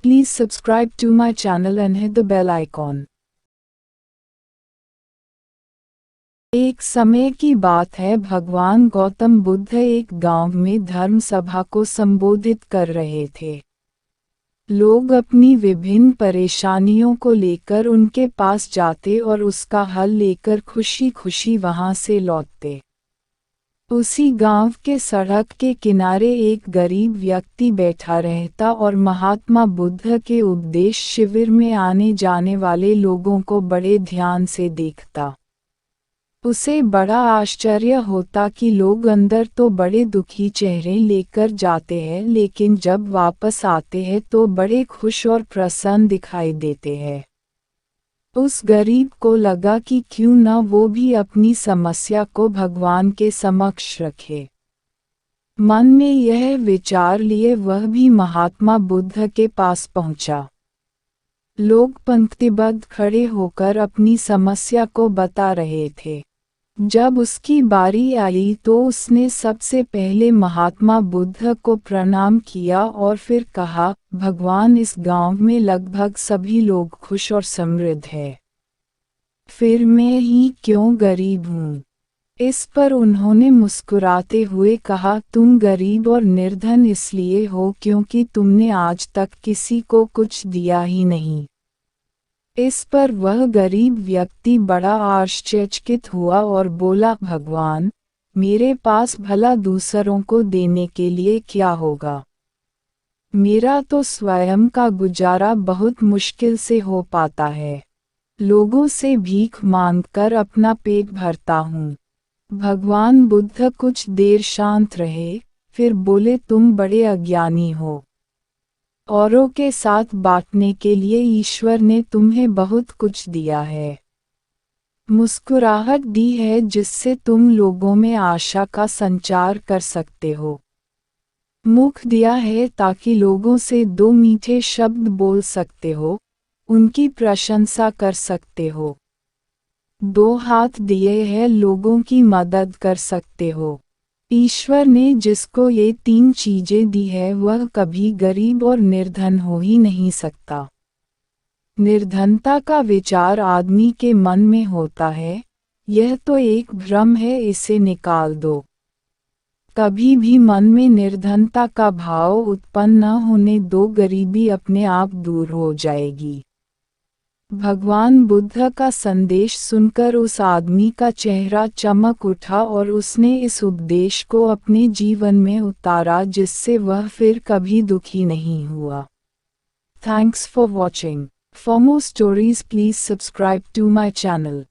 Please subscribe to my channel and hit the bell icon. एक समय की बात है, भगवान गौतम बुद्ध एक गांव में धर्म सभा को संबोधित कर रहे थे। लोग अपनी विभिन्न परेशानियों को लेकर उनके पास जाते और उसका हल लेकर खुशी खुशी वहां से लौटते। उसी गांव के सड़क के किनारे एक गरीब व्यक्ति बैठा रहता और महात्मा बुद्ध के उपदेश शिविर में आने जाने वाले लोगों को बड़े ध्यान से देखता। उसे बड़ा आश्चर्य होता कि लोग अंदर तो बड़े दुखी चेहरे लेकर जाते हैं, लेकिन जब वापस आते हैं तो बड़े खुश और प्रसन्न दिखाई देते हैं। उस गरीब को लगा कि क्यों न वो भी अपनी समस्या को भगवान के समक्ष रखे। मन में यह विचार लिए वह भी महात्मा बुद्ध के पास पहुंचा। लोग पंक्तिबद्ध खड़े होकर अपनी समस्या को बता रहे थे। जब उसकी बारी आई तो उसने सबसे पहले महात्मा बुद्ध को प्रणाम किया और फिर कहा, भगवान, इस गांव में लगभग सभी लोग खुश और समृद्ध हैं। फिर मैं ही क्यों गरीब हूँ? इस पर उन्होंने मुस्कुराते हुए कहा, तुम गरीब और निर्धन इसलिए हो क्योंकि तुमने आज तक किसी को कुछ दिया ही नहीं। इस पर वह गरीब व्यक्ति बड़ा आश्चर्यचकित हुआ और बोला, भगवान, मेरे पास भला दूसरों को देने के लिए क्या होगा? मेरा तो स्वयं का गुजारा बहुत मुश्किल से हो पाता है। लोगों से भीख मांगकर अपना पेट भरता हूँ। भगवान बुद्ध कुछ देर शांत रहे, फिर बोले, तुम बड़े अज्ञानी हो। औरों के साथ बांटने के लिए ईश्वर ने तुम्हें बहुत कुछ दिया है। मुस्कुराहट दी है जिससे तुम लोगों में आशा का संचार कर सकते हो। मुख दिया है ताकि लोगों से दो मीठे शब्द बोल सकते हो, उनकी प्रशंसा कर सकते हो। दो हाथ दिए हैं, लोगों की मदद कर सकते हो। ईश्वर ने जिसको ये तीन चीजें दी है वह कभी गरीब और निर्धन हो ही नहीं सकता। निर्धनता का विचार आदमी के मन में होता है, यह तो एक भ्रम है, इसे निकाल दो। कभी भी मन में निर्धनता का भाव उत्पन्न न होने दो, गरीबी अपने आप दूर हो जाएगी। भगवान बुद्ध का संदेश सुनकर उस आदमी का चेहरा चमक उठा और उसने इस उपदेश को अपने जीवन में उतारा, जिससे वह फिर कभी दुखी नहीं हुआ। Thanks for watching. For more stories please subscribe to my channel.